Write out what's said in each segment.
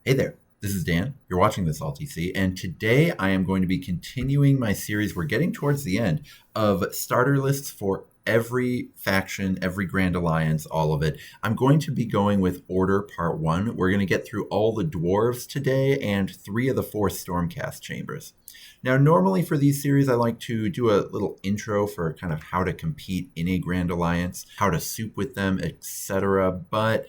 Hey there, this is Dan. You're watching this LTC, and today I am going to be continuing my series. We're getting towards the end of starter lists for every faction, every Grand Alliance, all of it. I'm going to be going with Order Part 1. We're going to get through all the dwarves today and 3 of the 4 Stormcast chambers. Now, normally for these series, I like to do a little intro for kind of how to compete in a Grand Alliance, how to soup with them, etc. But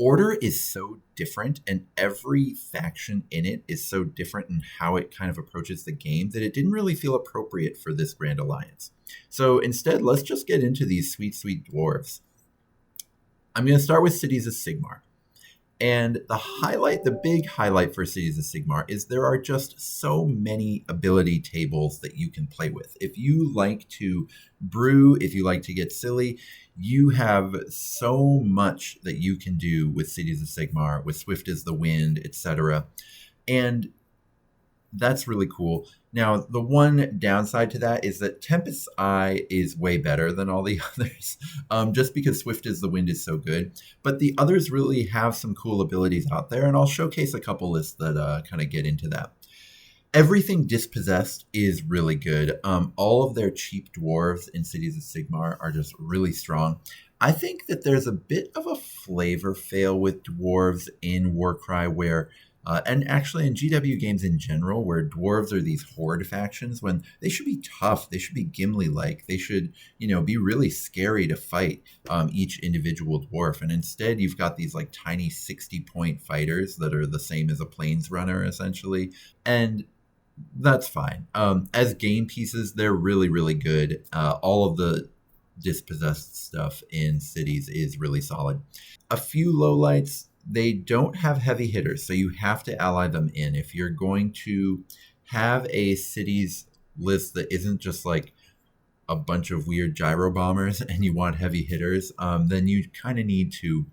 Order is so different, and every faction in it is so different in how it kind of approaches the game that it didn't really feel appropriate for this Grand Alliance. So instead, let's just get into these sweet, sweet dwarves. I'm going to start with Cities of Sigmar. And the big highlight for Cities of Sigmar is there are just so many ability tables that you can play with. If you like to brew, if you like to get silly, you have so much that you can do with Cities of Sigmar, with Swift as the Wind, etc. And that's really cool. Now, the one downside to that is that Tempest's Eye is way better than all the others, just because Swift as the Wind is so good. But the others really have some cool abilities out there, and I'll showcase a couple lists that kind of get into that. Everything Dispossessed is really good. All of their cheap dwarves in Cities of Sigmar are just really strong. I think that there's a bit of a flavor fail with dwarves in Warcry where and actually in GW games in general, where dwarves are these horde factions, when they should be tough, they should be Gimli-like, they should, be really scary to fight each individual dwarf. And instead, you've got these like tiny 60-point fighters that are the same as a plains runner, essentially. And that's fine. As game pieces, they're really, really good. All of the dispossessed stuff in cities is really solid. A few lowlights. They don't have heavy hitters, so you have to ally them in. If you're going to have a cities list that isn't just like a bunch of weird gyro bombers and you want heavy hitters, then you kind of need to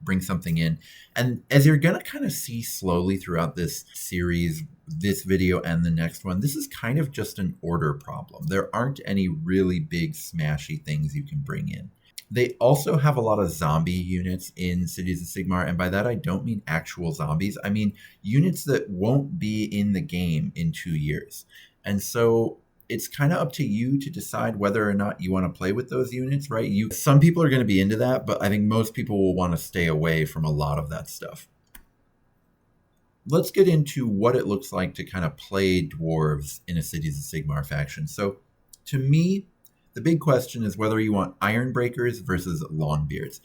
bring something in. And as you're going to kind of see slowly throughout this series, this video and the next one, this is kind of just an order problem. There aren't any really big smashy things you can bring in. They also have a lot of zombie units in Cities of Sigmar, and by that I don't mean actual zombies. I mean units that won't be in the game in 2 years. And so it's kind of up to you to decide whether or not you want to play with those units, right? Some people are going to be into that, but I think most people will want to stay away from a lot of that stuff. Let's get into what it looks like to kind of play dwarves in a Cities of Sigmar faction. So to me, the big question is whether you want Ironbreakers versus Longbeards.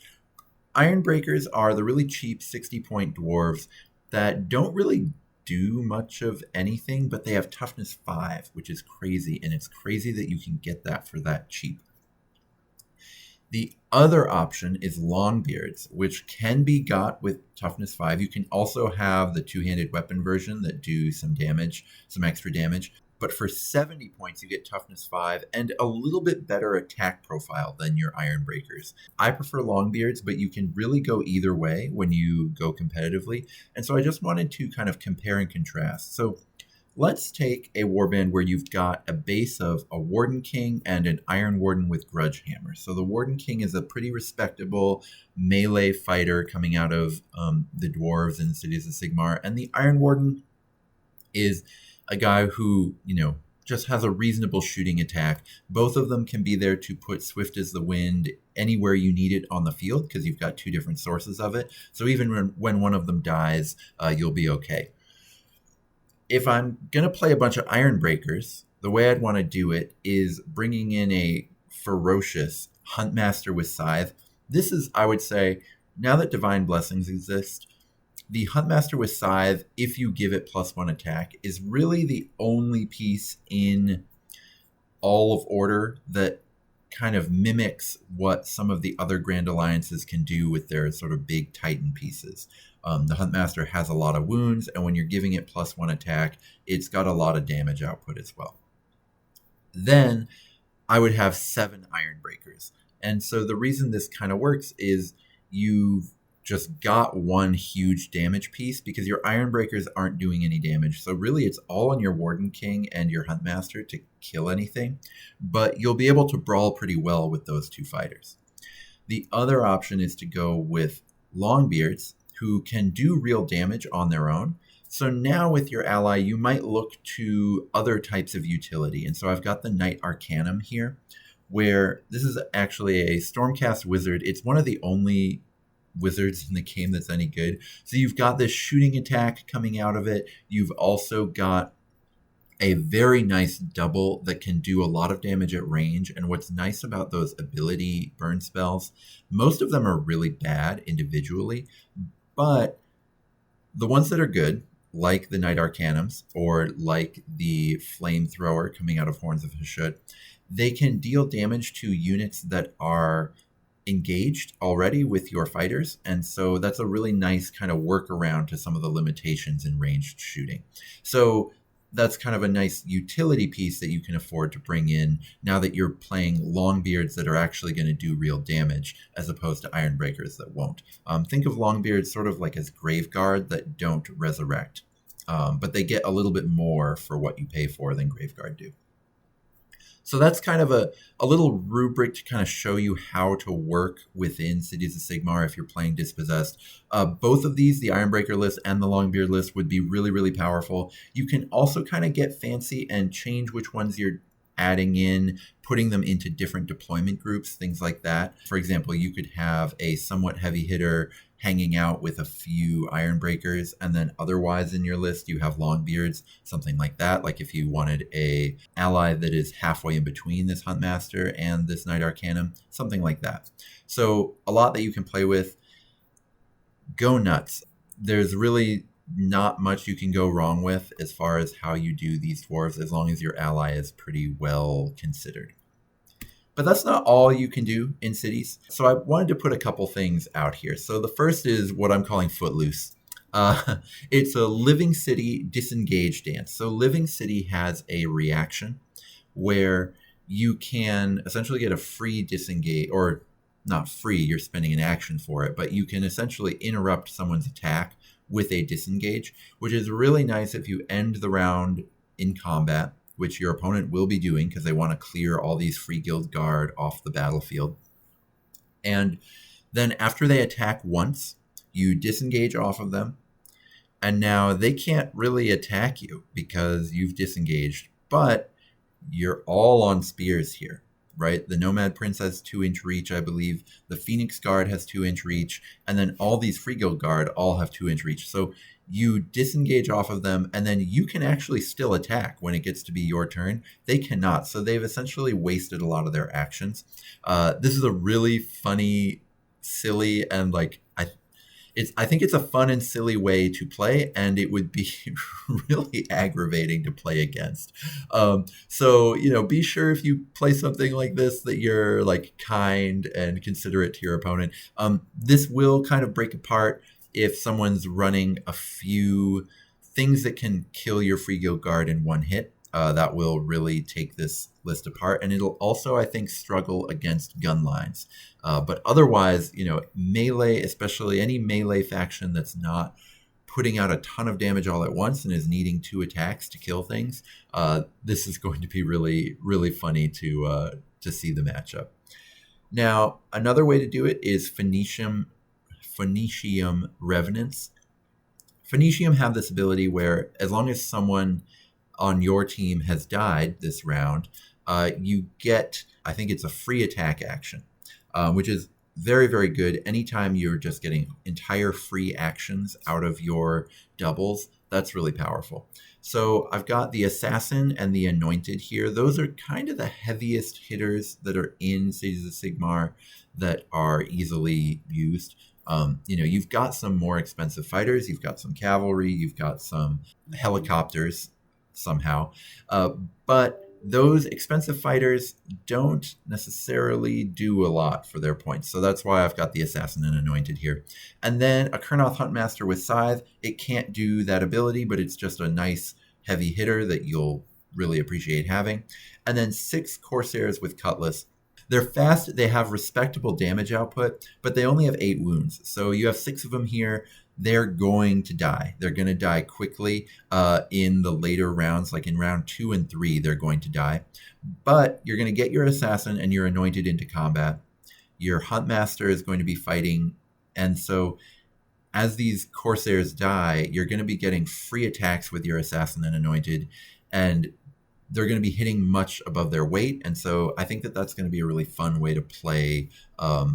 Ironbreakers are the really cheap 60-point dwarves that don't really do much of anything, but they have toughness 5, which is crazy, and it's crazy that you can get that for that cheap. The other option is Longbeards, which can be got with toughness 5. You can also have the two-handed weapon version that do some damage, some extra damage. But for 70 points, you get toughness 5 and a little bit better attack profile than your Ironbreakers. I prefer Longbeards, but you can really go either way when you go competitively. And so I just wanted to kind of compare and contrast. So let's take a warband where you've got a base of a Warden King and an Iron Warden with Grudge Hammer. So the Warden King is a pretty respectable melee fighter coming out of the dwarves in Cities of Sigmar. And the Iron Warden is a guy who, just has a reasonable shooting attack. Both of them can be there to put Swift as the Wind anywhere you need it on the field because you've got 2 different sources of it. So even when one of them dies, you'll be okay. If I'm going to play a bunch of Ironbreakers, the way I'd want to do it is bringing in a ferocious Huntmaster with Scythe. This is, I would say, now that Divine Blessings exist, the Huntmaster with Scythe, if you give it +1 attack, is really the only piece in all of Order that kind of mimics what some of the other Grand Alliances can do with their sort of big Titan pieces. The Huntmaster has a lot of wounds, and when you're giving it +1 attack, it's got a lot of damage output as well. Then I would have 7 Ironbreakers. And so the reason this kind of works is you've just got one huge damage piece because your Ironbreakers aren't doing any damage. So really it's all on your Warden King and your Huntmaster to kill anything, but you'll be able to brawl pretty well with those 2 fighters. The other option is to go with Longbeards, who can do real damage on their own. So now with your ally, you might look to other types of utility. And so I've got the Knight Arcanum here, where this is actually a Stormcast wizard. It's one of the only wizards in the game that's any good. So you've got this shooting attack coming out of it. You've also got a very nice double that can do a lot of damage at range. And what's nice about those ability burn spells, most of them are really bad individually, but the ones that are good, like the Knight Arcanums or like the Flamethrower coming out of Horns of Hashut, they can deal damage to units that are engaged already with your fighters. And so that's a really nice kind of workaround to some of the limitations in ranged shooting. So that's kind of a nice utility piece that you can afford to bring in now that you're playing Longbeards that are actually going to do real damage as opposed to Ironbreakers that won't. Think of Longbeards sort of like as Graveguard that don't resurrect, but they get a little bit more for what you pay for than Graveguard do. So that's kind of a little rubric to kind of show you how to work within Cities of Sigmar if you're playing Dispossessed. Both of these, the Ironbreaker list and the Longbeard list, would be really, really powerful. You can also kind of get fancy and change which ones you're adding in, putting them into different deployment groups, things like that. For example, you could have a somewhat heavy hitter hanging out with a few Ironbreakers, and then otherwise in your list you have Longbeards, something like that. Like if you wanted a ally that is halfway in between this Huntmaster and this Knight Arcanum, something like that. So a lot that you can play with. Go nuts. There's really not much you can go wrong with as far as how you do these dwarves, as long as your ally is pretty well considered. But that's not all you can do in cities. So I wanted to put a couple things out here. So the first is what I'm calling Footloose. It's a Living City disengage dance. So Living City has a reaction where you can essentially get a free disengage, or not free, you're spending an action for it, but you can essentially interrupt someone's attack with a disengage, which is really nice if you end the round in combat, which your opponent will be doing because they want to clear all these free guild guard off the battlefield. And then after they attack once, you disengage off of them, and now they can't really attack you because you've disengaged, but you're all on spears here, right? The Nomad Prince has 2-inch reach, I believe. The Phoenix Guard has 2-inch reach, and then all these Free Guild Guard all have 2-inch reach. So you disengage off of them, and then you can actually still attack when it gets to be your turn. They cannot, so they've essentially wasted a lot of their actions. This is a really funny, silly, and I think it's a fun and silly way to play, and it would be really aggravating to play against. So, be sure if you play something like this that you're kind and considerate to your opponent. This will kind of break apart if someone's running a few things that can kill your Free Guild Guard in one hit. That will really take this list apart, and it'll also, I think, struggle against gun lines. But otherwise, melee, especially any melee faction that's not putting out a ton of damage all at once and is needing 2 attacks to kill things, this is going to be really, really funny to see the matchup. Now, another way to do it is Phoenicium Revenants. Phoenicium have this ability where as long as someone on your team has died this round, you get, I think it's a free attack action, which is very, very good. Anytime you're just getting entire free actions out of your doubles, that's really powerful. So I've got the Assassin and the Anointed here. Those are kind of the heaviest hitters that are in Cities of Sigmar that are easily used. You've got some more expensive fighters, you've got some cavalry, you've got some helicopters somehow, but those expensive fighters don't necessarily do a lot for their points. So that's why I've got the Assassin and Anointed here. And then a Kurnoth Huntmaster with Scythe. It can't do that ability, but it's just a nice heavy hitter that you'll really appreciate having. And then 6 Corsairs with Cutlass. They're fast, they have respectable damage output, but they only have 8 wounds. So you have 6 of them here. They're going to die. They're going to die quickly in the later rounds, like in round 2 and 3, they're going to die. But you're going to get your Assassin and your Anointed into combat. Your Huntmaster is going to be fighting. And so as these Corsairs die, you're going to be getting free attacks with your Assassin and Anointed, and they're going to be hitting much above their weight. And so I think that that's going to be a really fun way to play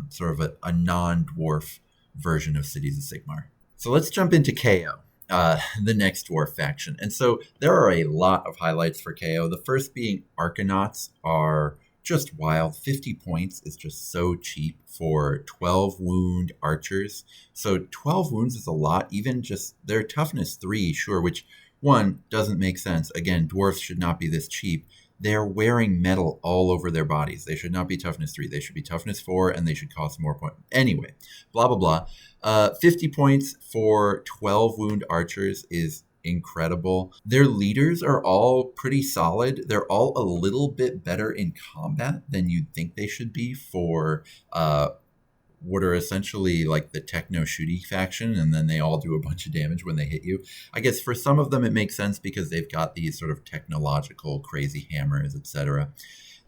sort of a non-dwarf version of Cities of Sigmar. So let's jump into KO, the next dwarf faction. And so there are a lot of highlights for KO. The first being Arcanauts are just wild. 50 points is just so cheap for 12 wound archers. So 12 wounds is a lot, even just their toughness 3, sure, which one doesn't make sense. Again, dwarves should not be this cheap. They're wearing metal all over their bodies. They should not be toughness 3. They should be toughness 4, and they should cost more points. Anyway, blah, blah, blah. 50 points for 12 wound archers is incredible. Their leaders are all pretty solid. They're all a little bit better in combat than you'd think they should be for what are essentially like the techno shooty faction, and then they all do a bunch of damage when they hit you. I guess for some of them it makes sense because they've got these sort of technological crazy hammers, etc.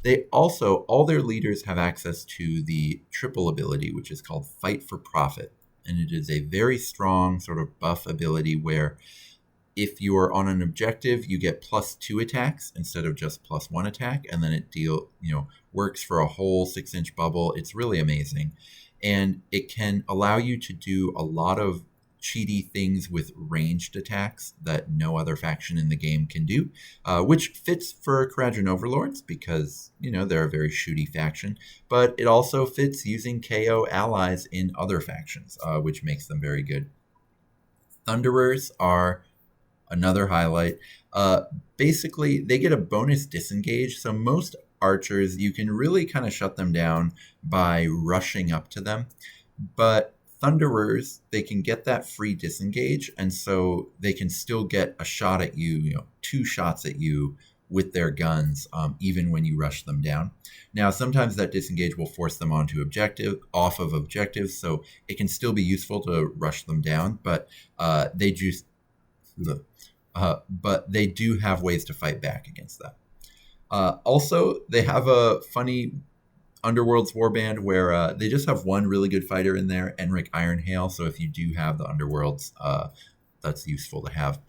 They also, all their leaders have access to the triple ability, which is called Fight for Profit. And it is a very strong sort of buff ability where if you are on an objective, you get +2 attacks instead of just +1 attack. And then it works for a whole 6-inch bubble. It's really amazing. And it can allow you to do a lot of cheaty things with ranged attacks that no other faction in the game can do, which fits for Kharadron Overlords because, they're a very shooty faction. But it also fits using KO allies in other factions, which makes them very good. Thunderers are another highlight. Basically, they get a bonus disengage, so most archers, you can really kind of shut them down by rushing up to them. But Thunderers, they can get that free disengage, and so they can still get a shot at you, 2 shots at you with their guns, even when you rush them down. Now, sometimes that disengage will force them off of objectives, so it can still be useful to rush them down, but they do have ways to fight back against that. Also, they have a funny Underworlds warband where they just have one really good fighter in there, Enric Ironhail. So if you do have the Underworlds, that's useful to have.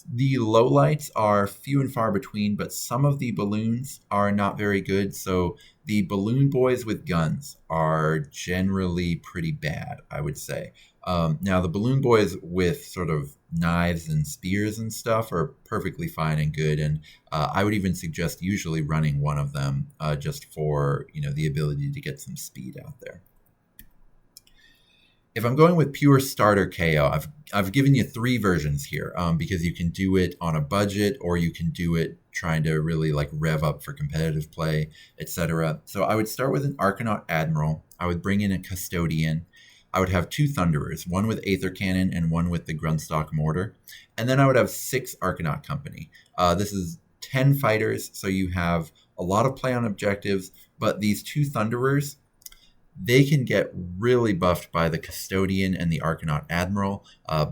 The lowlights are few and far between, but some of the balloons are not very good. So the balloon boys with guns are generally pretty bad, I would say. Now, the balloon boys with sort of knives and spears and stuff are perfectly fine and good, and I would even suggest usually running one of them just for the ability to get some speed out there. If I'm going with pure starter KO, I've given you 3 versions here because you can do it on a budget or you can do it trying to really like rev up for competitive play, etc. So I would start with an Arcanaut Admiral. I would bring in a Custodian. I would have 2 Thunderers, one with Aether Cannon and one with the Grundstock Mortar. And then I would have 6 Arcanaut Company. This is 10 fighters, so you have a lot of play on objectives, but these 2 Thunderers, they can get really buffed by the Custodian and the Arcanaut Admiral.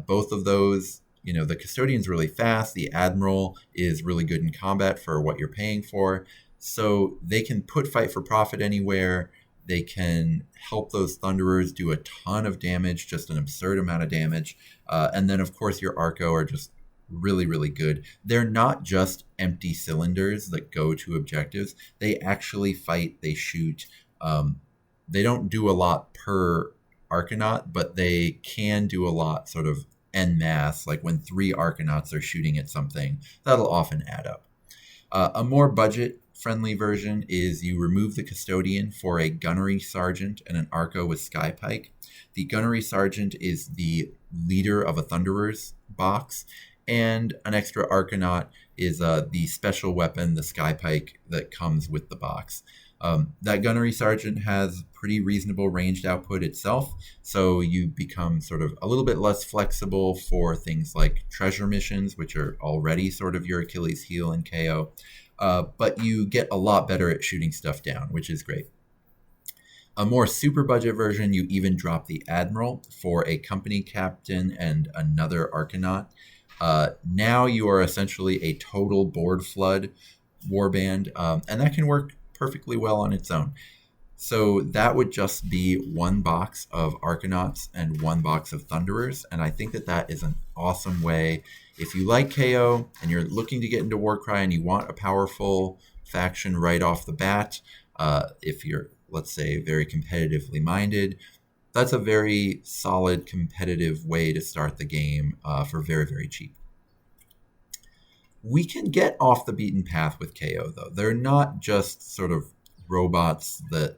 Both of those, the Custodian's really fast. The Admiral is really good in combat for what you're paying for. So they can put Fight for Profit anywhere. They can help those Thunderers do a ton of damage, just an absurd amount of damage. And then, of course, your Arco are just really, really good. They're not just empty cylinders that go to objectives. They actually fight, they shoot. They don't do a lot per Arcanaut, but they can do a lot sort of en masse. Like when 3 Arcanauts are shooting at something, that'll often add up. A more budget-friendly version is you remove the Custodian for a Gunnery Sergeant and an Arco with Skypike. The Gunnery Sergeant is the leader of a Thunderer's box, and an extra Arcanaut is the special weapon, the Skypike, that comes with the box. That Gunnery Sergeant has pretty reasonable ranged output itself, so you become sort of a little bit less flexible for things like treasure missions, which are already sort of your Achilles heel in KO, but you get a lot better at shooting stuff down, which is great. A more super budget version, you even drop the Admiral for a company captain and another Arcanaut. Now you are essentially a total board flood warband, and that can work perfectly well on its own. So that would just be one box of Arcanauts and one box of Thunderers. And I think that that is an awesome way. If you like KO and you're looking to get into Warcry and you want a powerful faction right off the bat, if you're, let's say, very competitively minded, that's a very solid competitive way to start the game for very, very cheap. We can get off the beaten path with KO, though. They're not just sort of robots that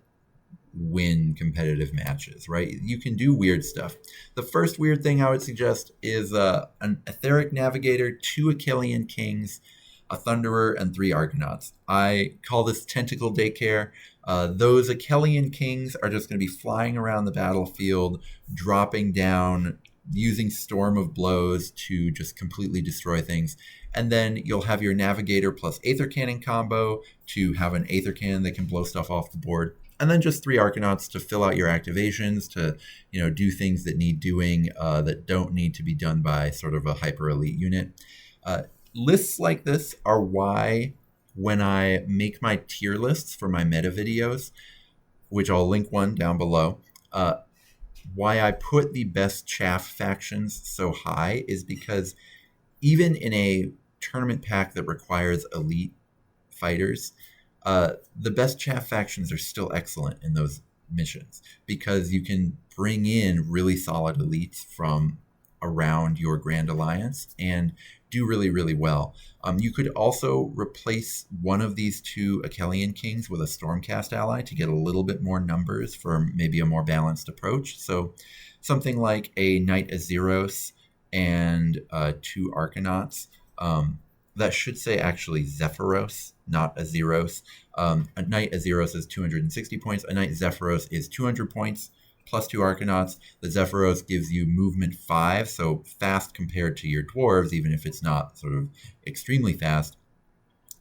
win competitive matches, right? You can do weird stuff. The first weird thing I would suggest is an Etheric Navigator, 2 Achillean Kings, a Thunderer, and 3 Argonauts. I call this Tentacle Daycare. Those Achillean Kings are just going to be flying around the battlefield, dropping down, using Storm of Blows to just completely destroy things. And then you'll have your Navigator plus Aether Cannon combo to have an Aether Cannon that can blow stuff off the board. And then just 3 Arcanauts to fill out your activations, to do things that need doing that don't need to be done by sort of a hyper elite unit. Lists like this are why when I make my tier lists for my meta videos, which I'll link one down below, why I put the best chaff factions so high is because even in a tournament pack that requires elite fighters, the best chaff factions are still excellent in those missions because you can bring in really solid elites from around your Grand Alliance and do really, really well. You could also replace one of these 2 Achillean Kings with a Stormcast ally to get a little bit more numbers for maybe a more balanced approach. So something like a Knight Azeros and 2 Arcanauts. That should say actually Zephyros, not Azeros. A Knight Azeros is 260 points. A Knight Zephyros is 200 points plus 2 Arcanauts. The Zephyros gives you movement 5, so fast compared to your dwarves, even if it's not sort of extremely fast.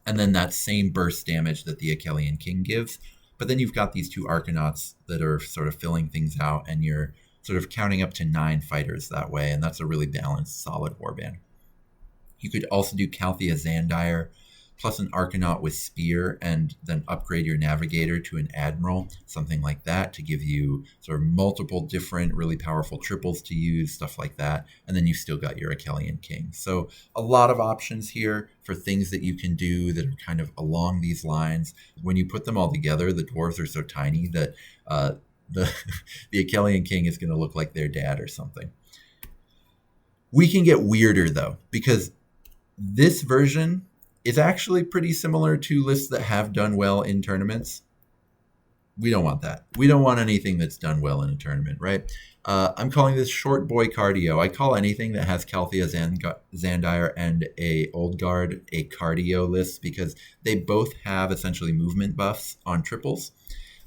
And then that same burst damage that the Achillean King gives. But then you've got these 2 Arcanauts that are sort of filling things out, and you're sort of counting up to 9 fighters that way, and that's a really balanced, solid warband. You could also do Calthea Zandire plus an Arcanaut with Spear, and then upgrade your Navigator to an Admiral, something like that, to give you sort of multiple different really powerful triples to use, stuff like that. And then you've still got your Achillean King. So a lot of options here for things that you can do that are kind of along these lines. When you put them all together, the dwarves are so tiny that the Achillean King is going to look like their dad or something. We can get weirder, though, because this version is actually pretty similar to lists that have done well in tournaments. We don't want that. We don't want anything that's done well in a tournament, right? I'm calling this short boy cardio. I call anything that has Calthea Zandire and a Old Guard a cardio list because they both have essentially movement buffs on triples.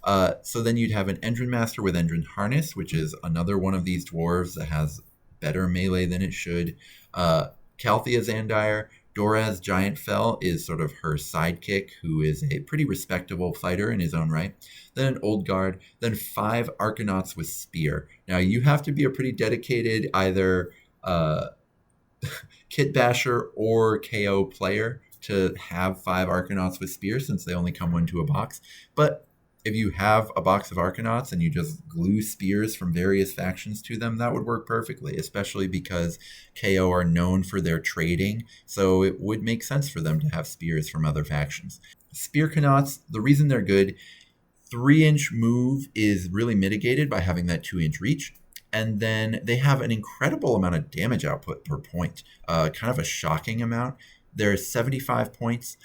So then you'd have an Endrin Master with Endrin Harness, which is another one of these dwarves that has better melee than it should. Calthea Zandire, Doraz Giant Fell is sort of her sidekick, who is a pretty respectable fighter in his own right. Then an Old Guard, then 5 Arcanauts with Spear. Now you have to be a pretty dedicated either Kit Basher or KO player to have 5 Arcanauts with Spear, since they only come 1 to a box. But if you have a box of Arcanauts and you just glue spears from various factions to them, that would work perfectly, especially because KO are known for their trading, so it would make sense for them to have spears from other factions. Spear Canauts, the reason they're good, 3-inch move is really mitigated by having that 2-inch reach, and then they have an incredible amount of damage output per point, kind of a shocking amount. They're 75 points.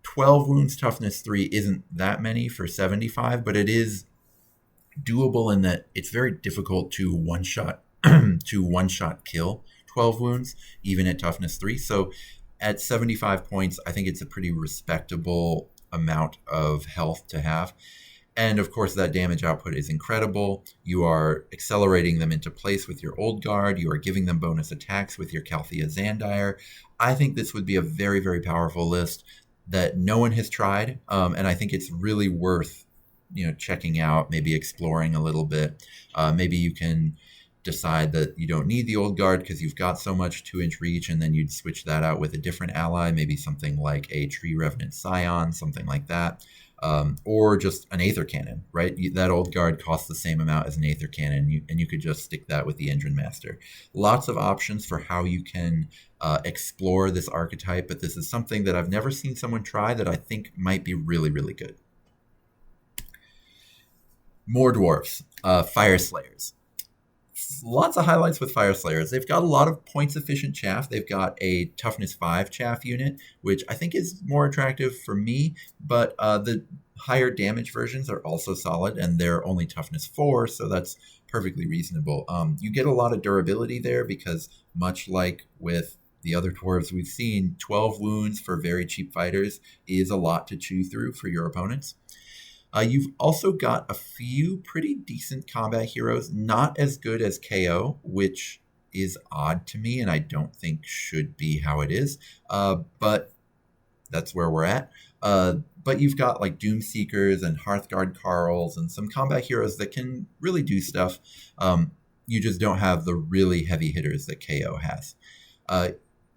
12 wounds, toughness 3 isn't that many for 75, but it is doable in that it's very difficult to one-shot kill 12 wounds, even at toughness 3. So at 75 points, I think it's a pretty respectable amount of health to have. And of course, that damage output is incredible. You are accelerating them into place with your Old Guard. You are giving them bonus attacks with your Calthea Zandire. I think this would be a very, very powerful list that no one has tried, and I think it's really worth checking out, maybe exploring a little bit. Maybe you can decide that you don't need the Old Guard because you've got so much 2-inch reach, and then you'd switch that out with a different ally, maybe something like a Tree Revenant Scion, something like that. or just an Aether Cannon, right? That old guard costs the same amount as an Aether Cannon, and you could just stick that with the Engine Master. Lots of options for how you can explore this archetype, but this is something that I've never seen someone try that I think might be really, really good. More dwarves, Fyreslayers. Lots of highlights with Fyreslayers. They've got a lot of points efficient chaff. They've got a toughness 5 chaff unit, which I think is more attractive for me, but the higher damage versions are also solid, and they're only toughness 4, so that's perfectly reasonable. You get a lot of durability there because, much like with the other dwarves we've seen, 12 wounds for very cheap fighters is a lot to chew through for your opponents. You've also got a few pretty decent combat heroes, not as good as KO, which is odd to me and I don't think should be how it is, but that's where we're at. But you've got like Doomseekers and Hearthguard Carls and some combat heroes that can really do stuff. You just don't have the really heavy hitters that KO has.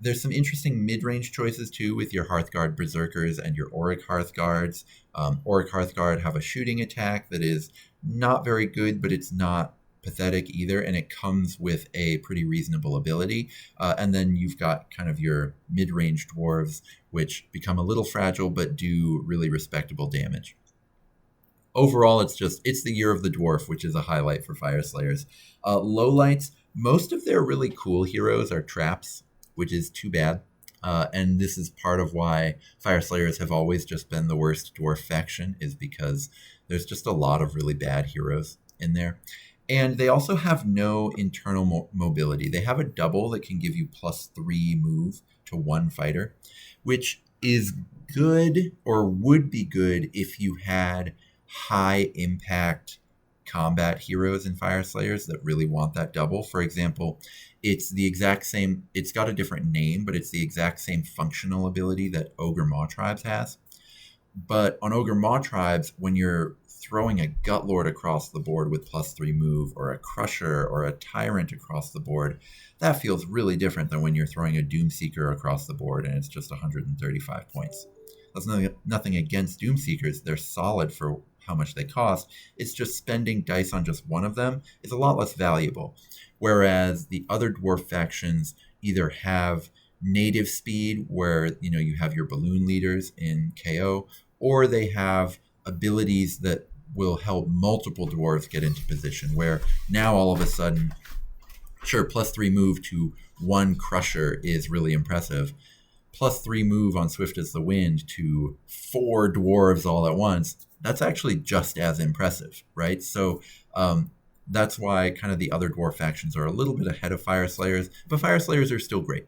There's some interesting mid-range choices too with your Hearthguard Berserkers and your Auric Hearthguards. Auric Hearthguard have a shooting attack that is not very good, but it's not pathetic either, and it comes with a pretty reasonable ability. And then you've got kind of your mid-range dwarves, which become a little fragile but do really respectable damage. Overall, it's the year of the dwarf, which is a highlight for Fyreslayers. Lowlights, most of their really cool heroes are traps, which is too bad. And this is part of why Fyreslayers have always just been the worst dwarf faction, is because there's just a lot of really bad heroes in there. And they also have no internal mobility. They have a double that can give you +3 move to one fighter, which is good, or would be good, if you had high impact combat heroes in Fyreslayers that really want that double. For example, it's the exact same, it's got a different name, but it's the exact same functional ability that Ogre Maw Tribes has. But on Ogre Maw Tribes, when you're throwing a Gutlord across the board with +3 move, or a Crusher or a Tyrant across the board, that feels really different than when you're throwing a Doomseeker across the board and it's just 135 points. That's nothing against Doomseekers. They're solid for how much they cost. It's just spending dice on just one of them is a lot less valuable. Whereas the other dwarf factions either have native speed, where you have your balloon leaders in KO, or they have abilities that will help multiple dwarves get into position, where now all of a sudden, sure, +3 move to one Crusher is really impressive. +3 move on Swift as the Wind to 4 dwarves all at once, that's actually just as impressive, right? So that's why kind of the other dwarf factions are a little bit ahead of Fyreslayers, but Fyreslayers are still great.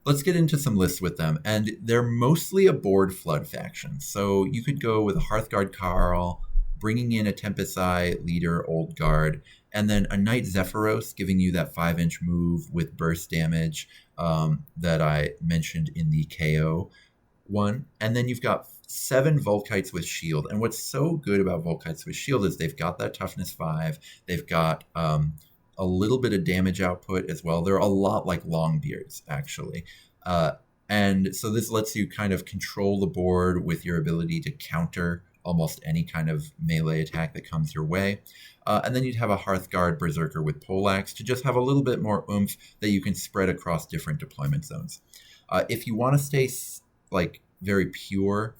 Let's get into some lists with them, and they're mostly a board flood faction. So you could go with a Hearthguard Carl, bringing in a Tempest Eye leader, Old Guard, and then a Knight Zephyros, giving you that 5-inch move with burst damage that I mentioned in the KO one. And then you've got 7 Volkites with shield. And what's so good about Volkites with shield is they've got that toughness 5. They've got a little bit of damage output as well. They're a lot like Longbeards, actually. And so this lets you kind of control the board with your ability to counter almost any kind of melee attack that comes your way. And then you'd have a Hearthguard Berserker with Poleaxe to just have a little bit more oomph that you can spread across different deployment zones. If you want to stay like very pure,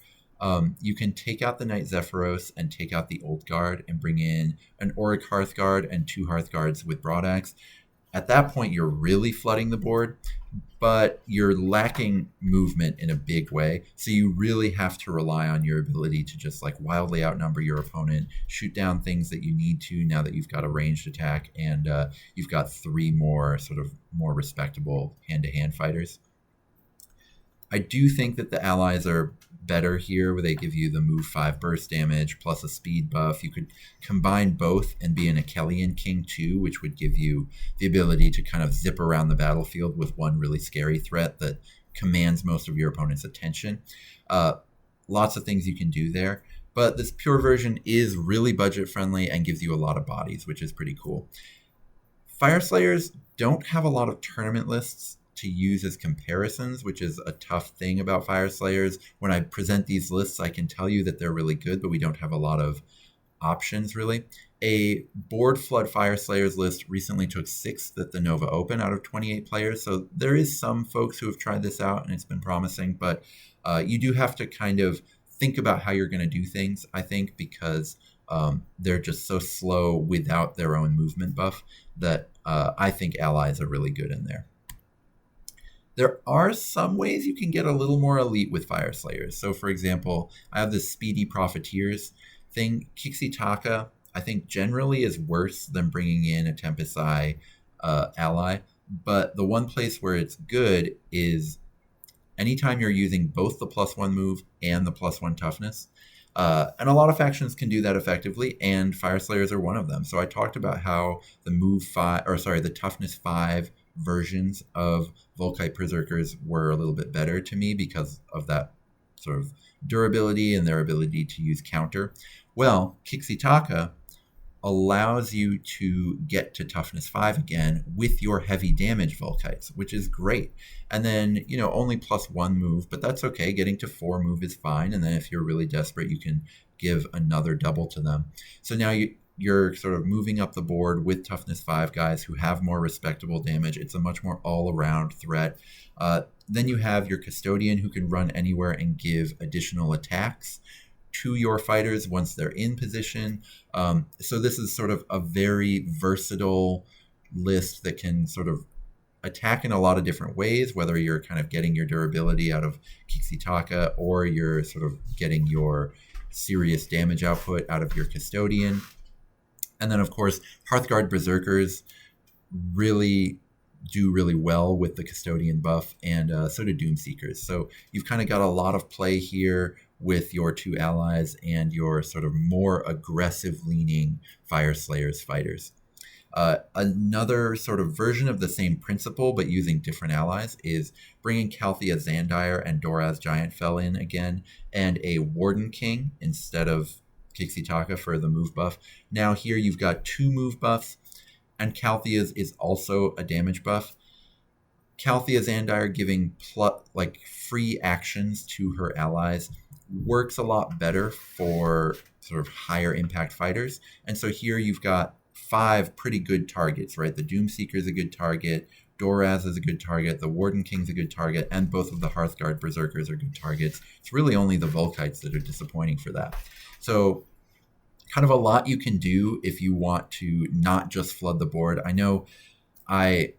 you can take out the Knight Zephyros and take out the Old Guard and bring in an Auric Hearthguard and 2 Hearthguards with Broadaxe. At that point, you're really flooding the board, but you're lacking movement in a big way. So you really have to rely on your ability to just like wildly outnumber your opponent, shoot down things that you need to now that you've got a ranged attack, and you've got 3 more sort of more respectable hand-to-hand fighters. I do think that the allies are better here, where they give you the move 5 burst damage plus a speed buff. You could combine both and be an Achillean King too, which would give you the ability to kind of zip around the battlefield with one really scary threat that commands most of your opponent's attention. Lots of things you can do there, but this pure version is really budget friendly and gives you a lot of bodies, which is pretty cool. Fyreslayers don't have a lot of tournament lists, to use as comparisons, which is a tough thing about Fyreslayers. When I present these lists, I can tell you that they're really good, but we don't have a lot of options, really. A board flood Fyreslayers list recently took 6th at the Nova Open out of 28 players, so there is some folks who have tried this out, and it's been promising, but you do have to kind of think about how you're going to do things, I think, because they're just so slow without their own movement buff that I think allies are really good in there. There are some ways you can get a little more elite with Fyreslayers. So, for example, I have this Speedy Profiteers thing. Kixitaka, I think, generally is worse than bringing in a Tempest Eye ally. But the one place where it's good is anytime you're using both the +1 move and the +1 toughness. And a lot of factions can do that effectively, and Fyreslayers are one of them. So I talked about how the toughness 5 versions of Volkite Berserkers were a little bit better to me because of that sort of durability and their ability to use counter. Well, Kixitaka allows you to get to toughness 5 again with your heavy damage Volkites, which is great. And then, only +1 move, but that's okay. Getting to 4 move is fine. And then if you're really desperate, you can give another double to them. So now you're sort of moving up the board with toughness 5 guys who have more respectable damage. It's a much more all-around threat. Then you have your Custodian who can run anywhere and give additional attacks to your fighters once they're in position. So this is sort of a very versatile list that can sort of attack in a lot of different ways, whether you're kind of getting your durability out of Kixitaka or you're sort of getting your serious damage output out of your Custodian. And then, of course, Hearthguard Berserkers really do really well with the Custodian buff, and so do Doomseekers. So you've kind of got a lot of play here with your 2 allies and your sort of more aggressive-leaning Fyreslayers fighters. Another sort of version of the same principle, but using different allies, is bringing Calthea Zandir and Doraz Giantfell in again, and a Warden King instead of Kixitaka for the move buff. Now here you've got 2 move buffs, and Calthea's is also a damage buff. Calthea Zandir giving free actions to her allies works a lot better for sort of higher impact fighters. And so here you've got 5 pretty good targets, right? The Doomseeker is a good target, Doraz is a good target, the Warden King's a good target, and both of the Hearthguard Berserkers are good targets. It's really only the Volkites that are disappointing for that. So kind of a lot you can do if you want to not just flood the board. I know I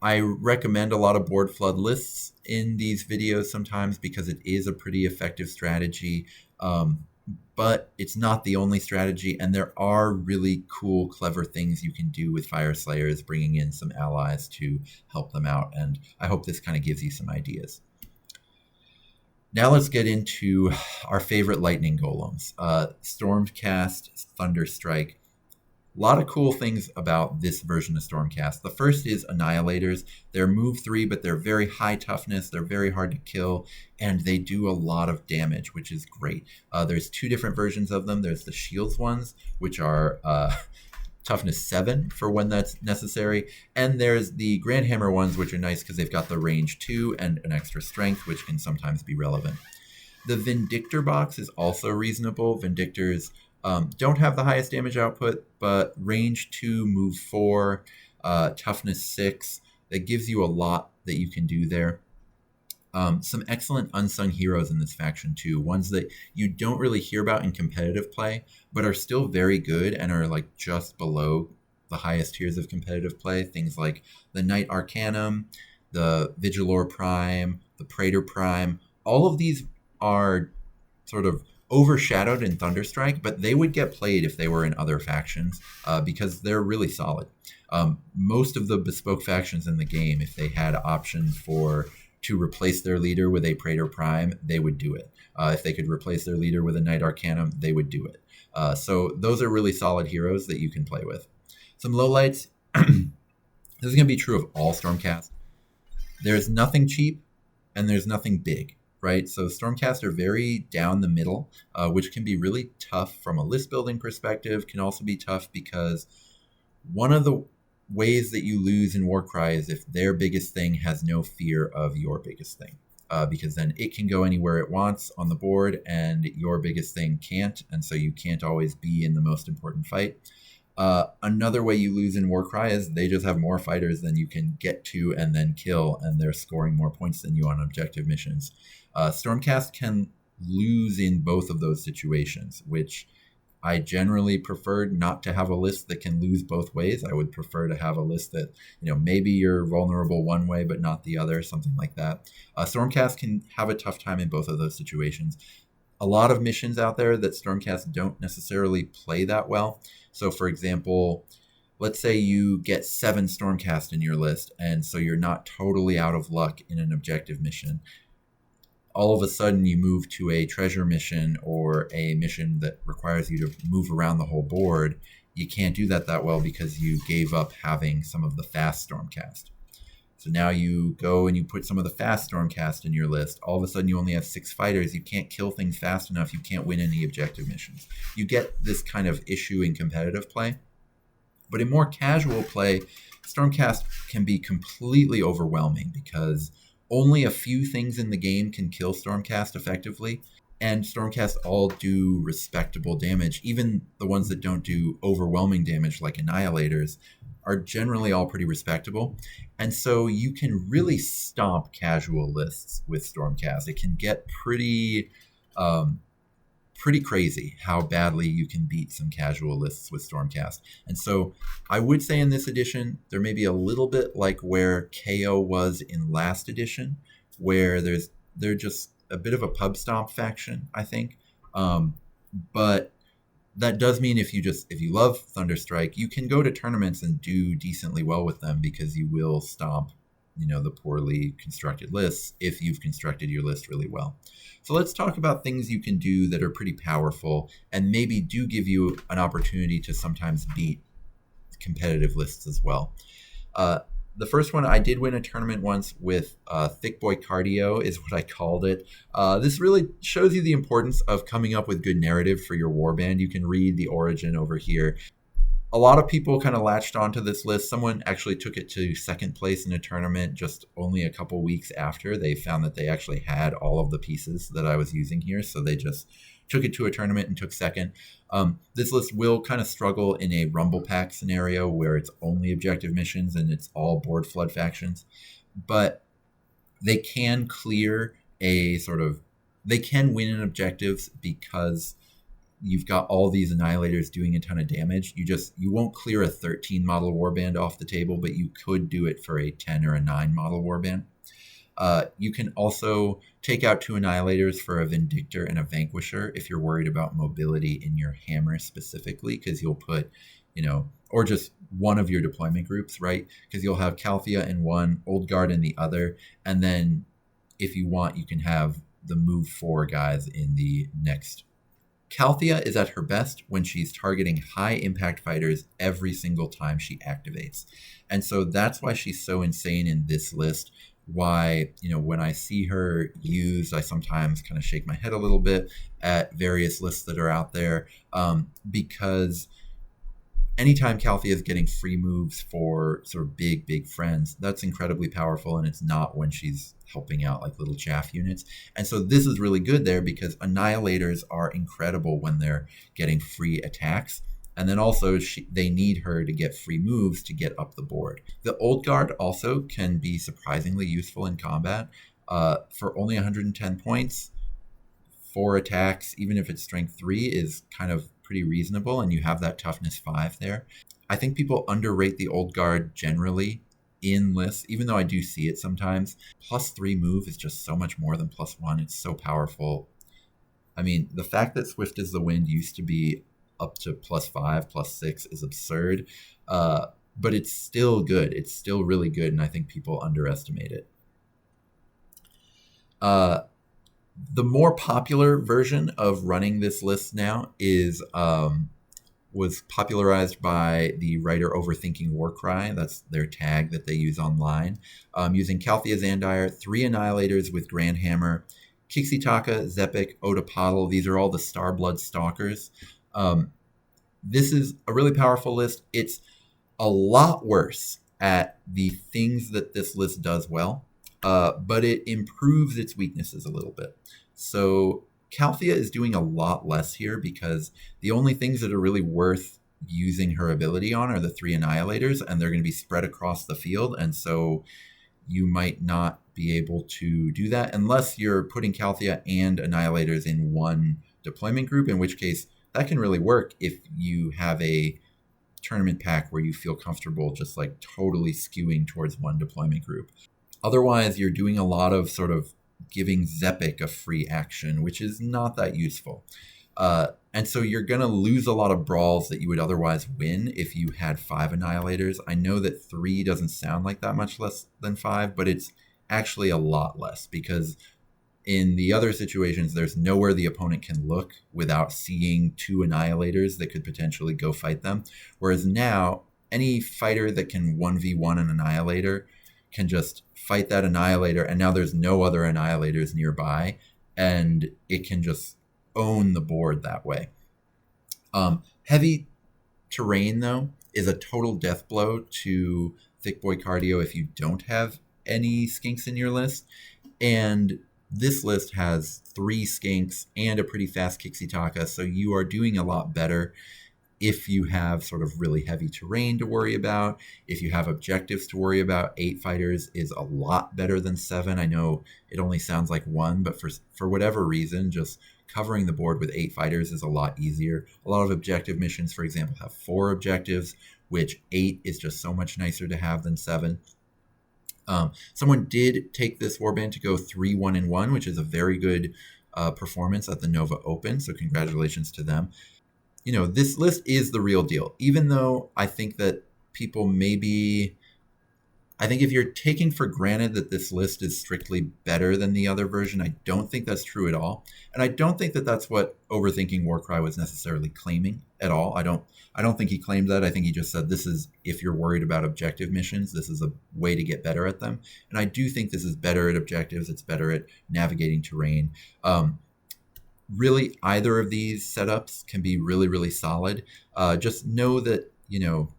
recommend a lot of board flood lists in these videos sometimes because it is a pretty effective strategy, but it's not the only strategy, and there are really cool, clever things you can do with Fyreslayers, bringing in some allies to help them out, and I hope this kind of gives you some ideas. Now let's get into our favorite lightning golems, Stormcast, Thunderstrike. A lot of cool things about this version of Stormcast. The first is Annihilators. They're move 3, but they're very high toughness. They're very hard to kill, and they do a lot of damage, which is great. There's 2 different versions of them. There's the Shields ones, which are toughness 7 for when that's necessary. And there's the Grand Hammer ones, which are nice because they've got the range 2 and an extra strength, which can sometimes be relevant. The Vindictor box is also reasonable. Vindictors don't have the highest damage output, but range 2, move 4, toughness 6. That gives you a lot that you can do there. Some excellent unsung heroes in this faction too, ones that you don't really hear about in competitive play, but are still very good and are like just below the highest tiers of competitive play. Things like the Knight Arcanum, the Vigilor Prime, the Praetor Prime. All of these are sort of overshadowed in Thunderstrike, but they would get played if they were in other factions because they're really solid. Most of the bespoke factions in the game, if they had options to replace their leader with a Praetor Prime, they would do it. If they could replace their leader with a Knight Arcanum, they would do it. So those are really solid heroes that you can play with. Some lowlights. This is going to be true of all Stormcast. There's nothing cheap and there's nothing big, right? So Stormcast are very down the middle, which can be really tough from a list building perspective, can also be tough because one of the ways that you lose in Warcry is if their biggest thing has no fear of your biggest thing. Because then it can go anywhere it wants on the board and your biggest thing can't, and so you can't always be in the most important fight. Another way you lose in Warcry is they just have more fighters than you can get to and then kill, and they're scoring more points than you on objective missions. Stormcast can lose in both of those situations, which I generally prefer not to have a list that can lose both ways. I would prefer to have a list that, maybe you're vulnerable one way but not the other, something like that. Stormcast can have a tough time in both of those situations. A lot of missions out there that Stormcast don't necessarily play that well. So, for example, let's say you get 7 Stormcast in your list, and so you're not totally out of luck in an objective mission. All of a sudden you move to a treasure mission or a mission that requires you to move around the whole board. You can't do that well because you gave up having some of the fast Stormcast. So now you go and you put some of the fast Stormcast in your list. All of a sudden you only have 6 fighters. You can't kill things fast enough. You can't win any objective missions. You get this kind of issue in competitive play. But in more casual play, Stormcast can be completely overwhelming because only a few things in the game can kill Stormcast effectively, and Stormcast all do respectable damage. Even the ones that don't do overwhelming damage, like Annihilators, are generally all pretty respectable. And so you can really stomp casual lists with Stormcast. It can get pretty crazy how badly you can beat some casual lists with Stormcast. And so I would say in this edition, there may be a little bit like where KO was in last edition, where they're just a bit of a pub stomp faction, I think. But that does mean if you love Thunderstrike, you can go to tournaments and do decently well with them because you will stomp, the poorly constructed lists if you've constructed your list really well. So let's talk about things you can do that are pretty powerful and maybe do give you an opportunity to sometimes beat competitive lists as well. The first one, I did win a tournament once with Thick Boy Cardio is what I called it. This really shows you the importance of coming up with good narrative for your warband. You can read the origin over here. A lot of people kind of latched onto this list. Someone actually took it to second place in a tournament just only a couple weeks after they found that they actually had all of the pieces that I was using here. So they just took it to a tournament and took second. This list will kind of struggle in a Rumble Pack scenario where it's only objective missions and it's all board flood factions. But they can clear they can win in objectives because you've got all these Annihilators doing a ton of damage. You won't clear a 13 model warband off the table, but you could do it for a 10 or a 9 model warband. You can also take out 2 Annihilators for a Vindictor and a Vanquisher if you're worried about mobility in your hammer specifically, because you'll put, or just one of your deployment groups, right? Because you'll have Calthea in one, Old Guard in the other, and then if you want, you can have the move 4 guys in the next. Calthea is at her best when she's targeting high impact fighters every single time she activates. And so that's why she's so insane in this list. Why, when I see her used, I sometimes kind of shake my head a little bit at various lists that are out there, because anytime Calthea is getting free moves for sort of big friends, that's incredibly powerful, and it's not when she's helping out like little chaff units. And so this is really good there because Annihilators are incredible when they're getting free attacks. And then also they need her to get free moves to get up the board. The Old Guard also can be surprisingly useful in combat. For only 110 points, 4 attacks, even if it's strength 3, is kind of pretty reasonable, and you have that toughness 5 there. I think people underrate the Old Guard generally in lists, even though I do see it sometimes. +3 move is just so much more than +1. It's so powerful. I mean, the fact that Swift as the Wind used to be up to +5, +6 is absurd, but it's still good. It's still really good, and I think people underestimate it. The more popular version of running this list now was popularized by the writer Overthinking Warcry. That's their tag that they use online. Using Calthea Zandire, 3 Annihilators with Grand Hammer, Kixitaka, Zepik, Odapodal. These are all the Starblood Stalkers. This is a really powerful list. It's a lot worse at the things that this list does well, but it improves its weaknesses a little bit. So Calthea is doing a lot less here because the only things that are really worth using her ability on are the 3 Annihilators, and they're going to be spread across the field, and so you might not be able to do that unless you're putting Calthea and Annihilators in one deployment group, in which case that can really work if you have a tournament pack where you feel comfortable just like totally skewing towards one deployment group. Otherwise, you're doing a lot of sort of giving Zepik a free action, which is not that useful. And so you're going to lose a lot of brawls that you would otherwise win if you had 5 Annihilators. I know that 3 doesn't sound like that much less than 5, but it's actually a lot less because in the other situations, there's nowhere the opponent can look without seeing 2 Annihilators that could potentially go fight them. Whereas now, any fighter that can 1v1 an Annihilator can just fight that Annihilator, and now there's no other Annihilators nearby, and it can just own the board that way. Heavy terrain, though, is a total death blow to Thick Boy Cardio if you don't have any skinks in your list. And this list has 3 skinks and a pretty fast Kixitaka, so you are doing a lot better if you have sort of really heavy terrain to worry about. If you have objectives to worry about, 8 fighters is a lot better than 7. I know it only sounds like 1, but for whatever reason, just covering the board with 8 fighters is a lot easier. A lot of objective missions, for example, have 4 objectives, which 8 is just so much nicer to have than 7. Someone did take this warband to go 3-1-1, which is a very good performance at the Nova Open, so congratulations to them. You know, this list is the real deal, even though I think that people maybe... I think if you're taking for granted that this list is strictly better than the other version, I don't think that's true at all. And I don't think that that's what Overthinking Warcry was necessarily claiming at all. I don't think he claimed that. I think he just said this is, if you're worried about objective missions, this is a way to get better at them. And I do think this is better at objectives. It's better at navigating terrain. Really, either of these setups can be really, really solid. Just know that, you know,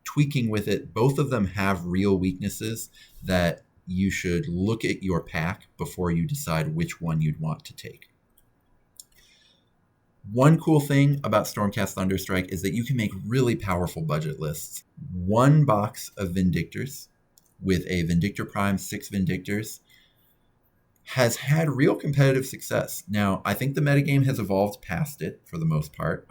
tweaking with it, both of them have real weaknesses that you should look at your pack before you decide which one you'd want to take. One cool thing about Stormcast Thunderstrike is that you can make really powerful budget lists. 1 box of Vindictors with a Vindictor Prime, 6 Vindictors, has had real competitive success. Now, I think the metagame has evolved past it for the most part.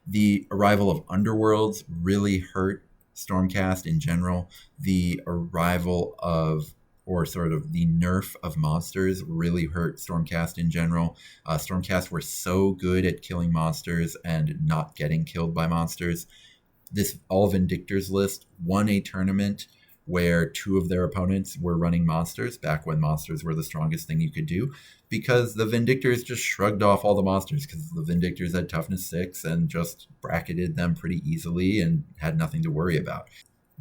The arrival of Underworlds really hurt Stormcast in general. The arrival of, or sort of the nerf of monsters really hurt Stormcast in general. Stormcast were so good at killing monsters and not getting killed by monsters. This All Vindictors list won a tournament where 2 of their opponents were running monsters back when monsters were the strongest thing you could do, because the Vindictors just shrugged off all the monsters because the Vindictors had toughness 6 and just bracketed them pretty easily and had nothing to worry about.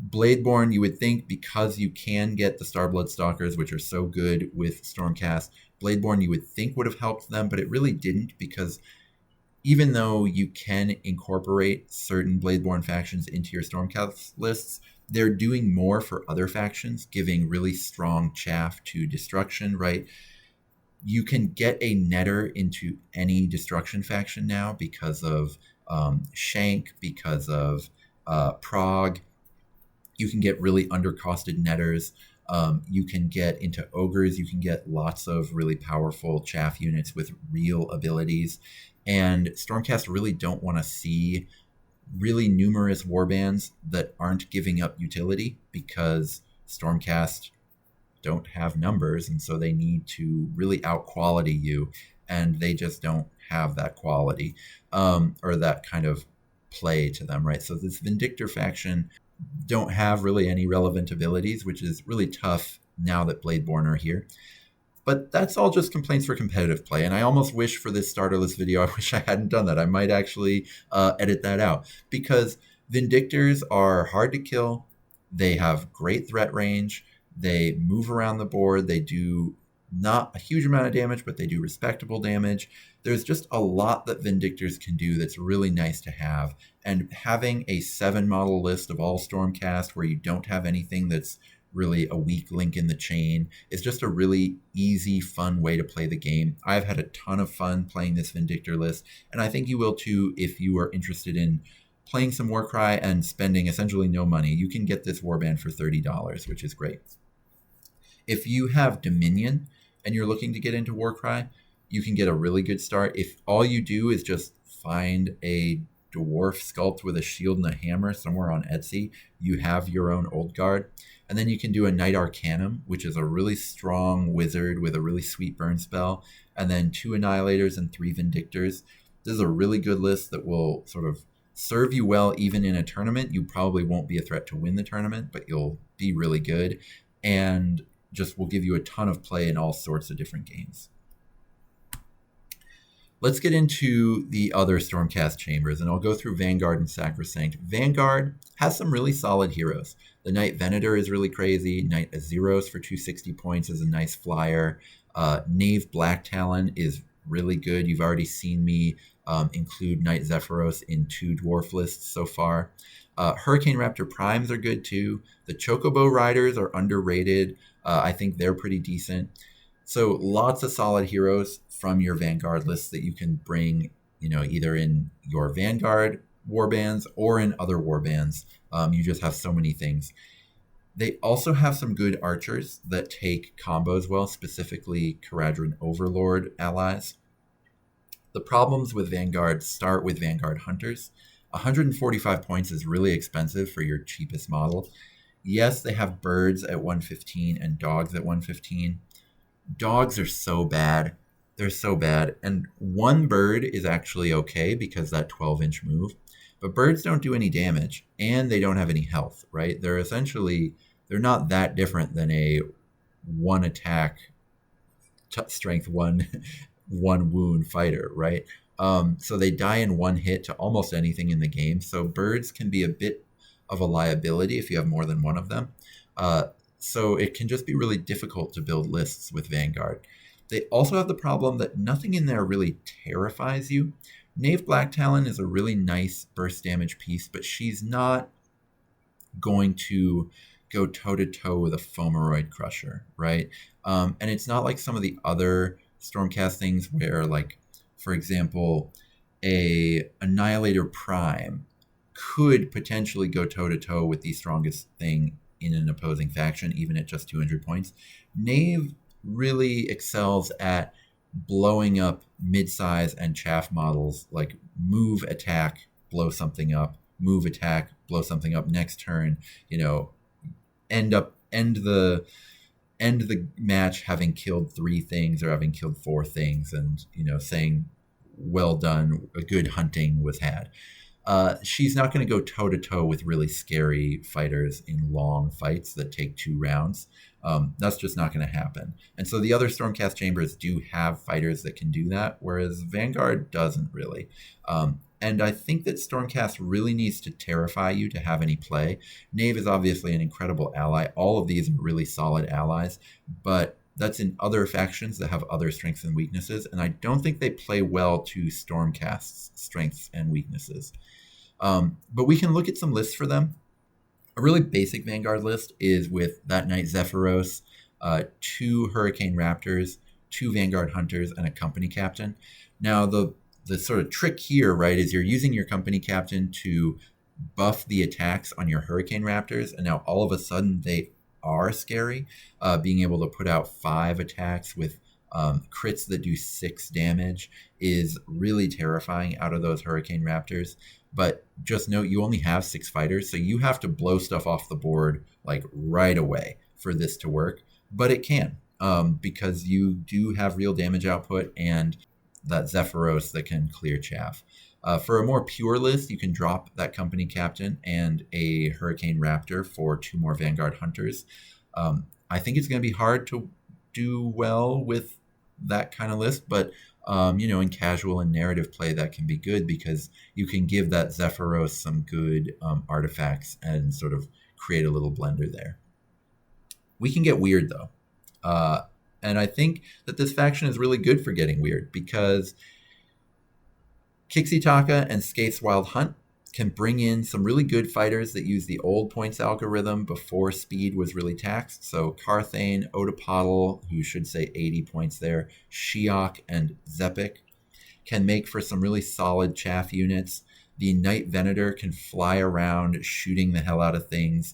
Bladeborn, you would think, because you can get the Starblood Stalkers, which are so good with Stormcast, Bladeborn you would think would have helped them, but it really didn't, because even though you can incorporate certain Bladeborn factions into your Stormcast lists, they're doing more for other factions, giving really strong chaff to destruction, right? You can get a netter into any destruction faction now because of Shank, because of Prague. You can get really undercosted netters. You can get into ogres. You can get lots of really powerful chaff units with real abilities. And Stormcast really don't want to see really numerous warbands that aren't giving up utility, because Stormcast don't have numbers, and so they need to really out-quality you, and they just don't have that quality or that kind of play to them, right? So this Vindictor faction don't have really any relevant abilities, which is really tough now that Bladeborn are here. But that's all just complaints for competitive play, and I almost wish for this starter list video, I wish I hadn't done that. I might actually edit that out, because Vindictors are hard to kill. They have great threat range. They move around the board. They do not a huge amount of damage, but they do respectable damage. There's just a lot that Vindictors can do that's really nice to have. And having a 7 model list of all Stormcast where you don't have anything that's really a weak link in the chain is just a really easy, fun way to play the game. I've had a ton of fun playing this Vindictor list, and I think you will too if you are interested in playing some Warcry and spending essentially no money. You can get this warband for $30, which is great. If you have Dominion and you're looking to get into Warcry, you can get a really good start. If all you do is just find a dwarf sculpt with a shield and a hammer somewhere on Etsy, you have your own old guard. And then you can do a Knight Arcanum, which is a really strong wizard with a really sweet burn spell, and then 2 Annihilators and 3 Vindictors. This is a really good list that will sort of serve you well even in a tournament. You probably won't be a threat to win the tournament, but you'll be really good, and just will give you a ton of play in all sorts of different games. Let's get into the other Stormcast chambers, and I'll go through Vanguard and Sacrosanct. Vanguard has some really solid heroes. The Knight Venator is really crazy. Knight Azeros for 260 points is a nice flyer. Knave Black Talon is really good. You've already seen me include Knight Zephyros in 2 dwarf lists so far. Hurricane Raptor Primes are good too. The Chocobo Riders are underrated. I think they're pretty decent. So lots of solid heroes from your Vanguard list that you can bring, either in your Vanguard warbands or in other warbands. You just have so many things. They also have some good archers that take combos well, specifically Kharadron Overlord allies. The problems with Vanguard start with Vanguard Hunters. 145 points is really expensive for your cheapest model. Yes, they have birds at 115 and dogs at 115. Dogs are so bad. They're so bad. And 1 bird is actually okay because that 12-inch move. But birds don't do any damage, and they don't have any health, right? They're not that different than a 1 attack, strength 1 wound fighter, right? So they die in 1 hit to almost anything in the game. So birds can be a bit of a liability if you have more than 1 of them. So it can just be really difficult to build lists with Vanguard. They also have the problem that nothing in there really terrifies you. Knave Black Talon is a really nice burst damage piece, but she's not going to go toe-to-toe with a Fomeroid Crusher, right? And it's not like some of the other Stormcast things where, like, for example, a Annihilator Prime could potentially go toe-to-toe with the strongest thing in an opposing faction, even at just 200 points. Knave really excels at blowing up mid-size and chaff models, like move, attack, blow something up, move, attack, blow something up next turn, end the match having killed 3 things or having killed 4 things, and saying, well done, a good hunting was had. She's not going to go toe-to-toe with really scary fighters in long fights that take 2 rounds. That's just not going to happen. And so the other Stormcast chambers do have fighters that can do that, whereas Vanguard doesn't really. And I think that Stormcast really needs to terrify you to have any play. Knave is obviously an incredible ally. All of these are really solid allies, but that's in other factions that have other strengths and weaknesses, and I don't think they play well to Stormcast's strengths and weaknesses. But we can look at some lists for them. A really basic Vanguard list is with that Knight Zephyros, 2 Hurricane Raptors, 2 Vanguard Hunters, and a Company Captain. Now, the sort of trick here, right, is you're using your Company Captain to buff the attacks on your Hurricane Raptors, and now all of a sudden they are scary. Being able to put out 5 attacks with crits that do 6 damage is really terrifying out of those Hurricane Raptors. But just note, you only have 6 fighters, so you have to blow stuff off the board like right away for this to work. But it can, because you do have real damage output and that Zephyros that can clear chaff. For a more pure list, you can drop that Company Captain and a Hurricane Raptor for 2 more Vanguard Hunters. I think it's going to be hard to do well with that kind of list, but in casual and narrative play, that can be good because you can give that Zephyros some good artifacts and sort of create a little blender there. We can get weird, though. And I think that this faction is really good for getting weird because Kixitaka and Skaith's Wild Hunt can bring in some really good fighters that use the old points algorithm before speed was really taxed. So Carthane, Odapodle, who should say 80 points there, Shiok, and Zepik can make for some really solid chaff units. The Night Venator can fly around shooting the hell out of things.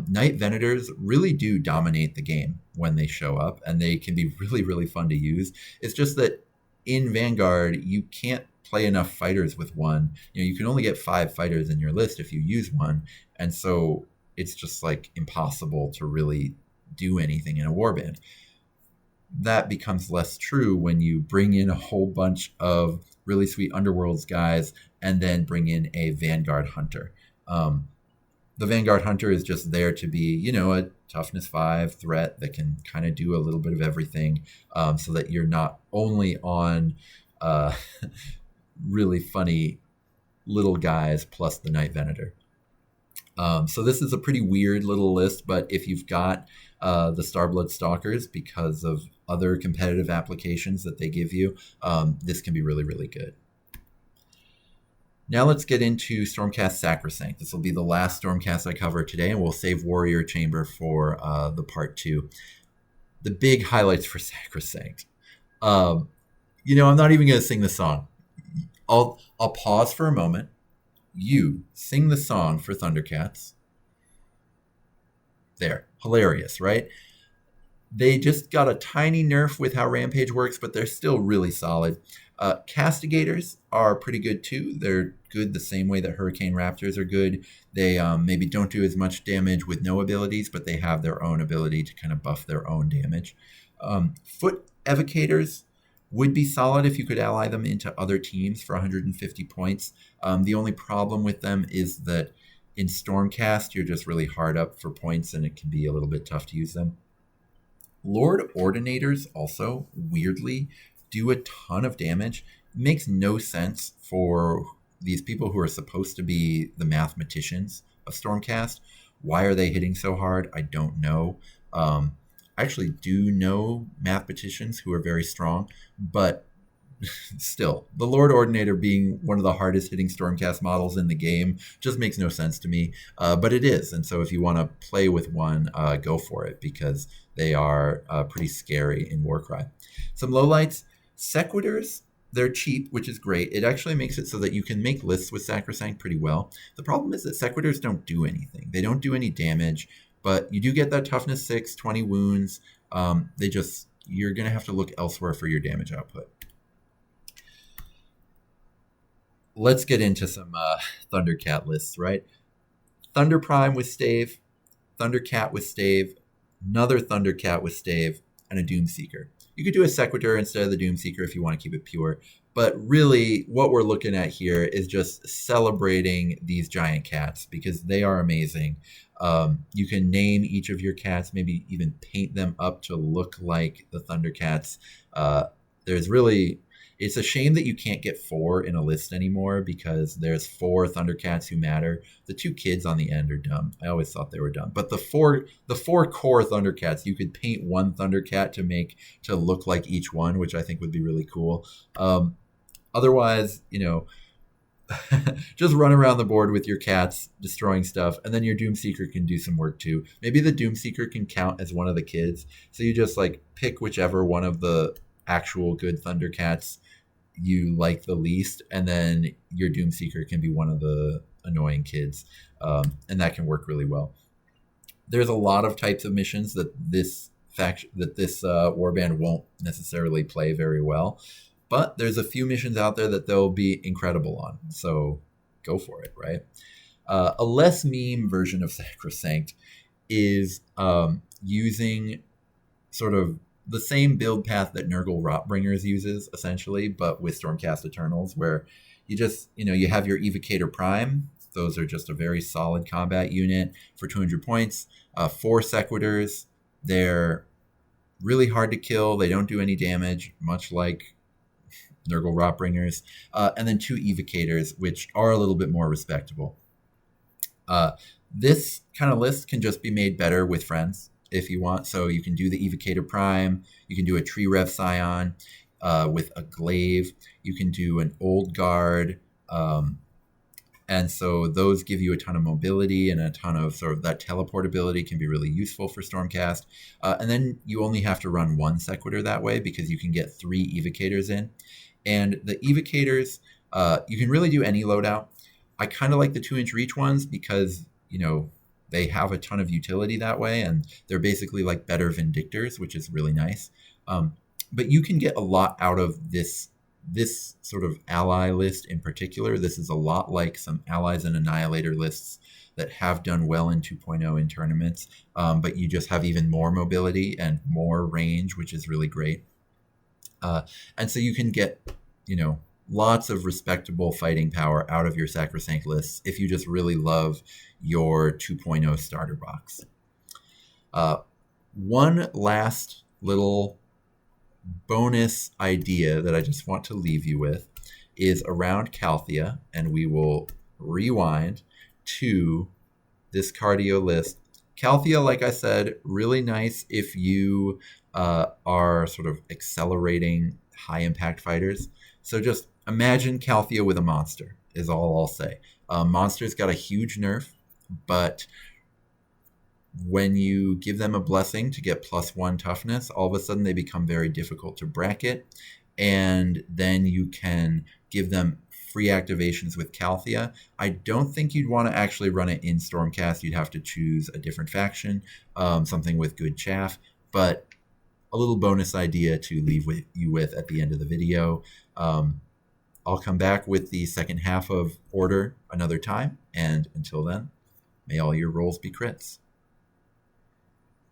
Night Venators really do dominate the game when they show up, and they can be really, really fun to use. It's just that in Vanguard, you can't play enough fighters with one. You can only get 5 fighters in your list if you use one, and so it's just like impossible to really do anything in a warband. That becomes less true when you bring in a whole bunch of really sweet Underworlds guys and then bring in a Vanguard Hunter. The Vanguard Hunter is just there to be, a toughness 5 threat that can kind of do a little bit of everything, so that you're not only on really funny little guys plus the Night Venator. So this is a pretty weird little list, but if you've got the Starblood Stalkers because of other competitive applications that they give you, this can be really, really good. Now let's get into Stormcast Sacrosanct. This will be the last Stormcast I cover today, and we'll save Warrior Chamber for the part 2. The big highlights for Sacrosanct. I'm not even going to sing the song. I'll pause for a moment. You sing the song for Thundercats. There. Hilarious, right? They just got a tiny nerf with how Rampage works, but they're still really solid. Castigators are pretty good too. They're good the same way that Hurricane Raptors are good. They maybe don't do as much damage with no abilities, but they have their own ability to kind of buff their own damage. Foot Evocators would be solid if you could ally them into other teams for 150 points. The only problem with them is that in Stormcast, you're just really hard up for points, and it can be a little bit tough to use them. Lord Ordinators also, weirdly, do a ton of damage. It makes no sense for these people who are supposed to be the mathematicians of Stormcast. Why are they hitting so hard? I don't know. I actually do know mathematicians who are very strong, but still, the Lord Ordinator being one of the hardest hitting Stormcast models in the game just makes no sense to me, but it is. And so if you want to play with one, go for it, because they are pretty scary in Warcry. Some lowlights: Sequitors. They're cheap, which is great. It actually makes it so that you can make lists with Sacrosanct pretty well. The problem is that Sequitors don't do anything. They don't do any damage, but you do get that toughness 6, 20 wounds. You're going to have to look elsewhere for your damage output. Let's get into some Thundercat lists, right? Thunder Prime with Stave, Thundercat with Stave, another Thundercat with Stave, and a Doomseeker. You could do a Sequitur instead of the Doomseeker if you want to keep it pure. But really, what we're looking at here is just celebrating these giant cats because they are amazing. You can name each of your cats, maybe even paint them up to look like the Thundercats. It's a shame that you can't get 4 in a list anymore because there's 4 Thundercats who matter. The 2 kids on the end are dumb. I always thought they were dumb. But the four core Thundercats, you could paint one Thundercat to look like each one, which I think would be really cool. Otherwise, just run around the board with your cats destroying stuff, and then your Doomseeker can do some work too. Maybe the Doomseeker can count as one of the kids. So you just pick whichever one of the actual good Thundercats you like the least, and then your Doomseeker can be one of the annoying kids, and that can work really well. There's a lot of types of missions that this warband won't necessarily play very well, but there's a few missions out there that they'll be incredible on, so go for it, right? A less meme version of Sacrosanct is using sort of the same build path that Nurgle Rotbringers uses, essentially, but with Stormcast Eternals, where you have your Evocator Prime. Those are just a very solid combat unit for 200 points. 4 Sequitors. They're really hard to kill. They don't do any damage, much like Nurgle Rotbringers. And then 2 Evocators, which are a little bit more respectable. This kind of list can just be made better with friends. if you want. So you can do the Evocator Prime, you can do a Tree Rev Scion with a Glaive, you can do an Old Guard, and so those give you a ton of mobility and a ton of sort of that teleportability can be really useful for Stormcast. And then you only have to run one Sequitur that way because you can get 3 Evocators in. And the Evocators, you can really do any loadout. I kind of like the 2-inch reach ones because, you know, they have a ton of utility that way, and they're basically like better Vindictors, which is really nice. But you can get a lot out of this sort of ally list in particular. This is a lot like some allies and annihilator lists that have done well in 2.0 in tournaments, but you just have even more mobility and more range, which is really great. And so you can get, you know, lots of respectable fighting power out of your Sacrosanct lists if you just really love your 2.0 starter box. One last little bonus idea that I just want to leave you with is around Calthea, and we will rewind to this cardio list. Calthea, like I said, really nice if you are sort of accelerating high impact fighters. So just imagine Calthea with a monster is all I'll say. Monster's got a huge nerf, but when you give them a blessing to get +1 toughness, all of a sudden they become very difficult to bracket, and then you can give them free activations with Calthea. I don't think you'd want to actually run it in Stormcast. You'd have to choose a different faction, something with good chaff, but a little bonus idea to leave you with at the end of the video. I'll come back with the second half of Order another time, and until then, may all your rolls be crits.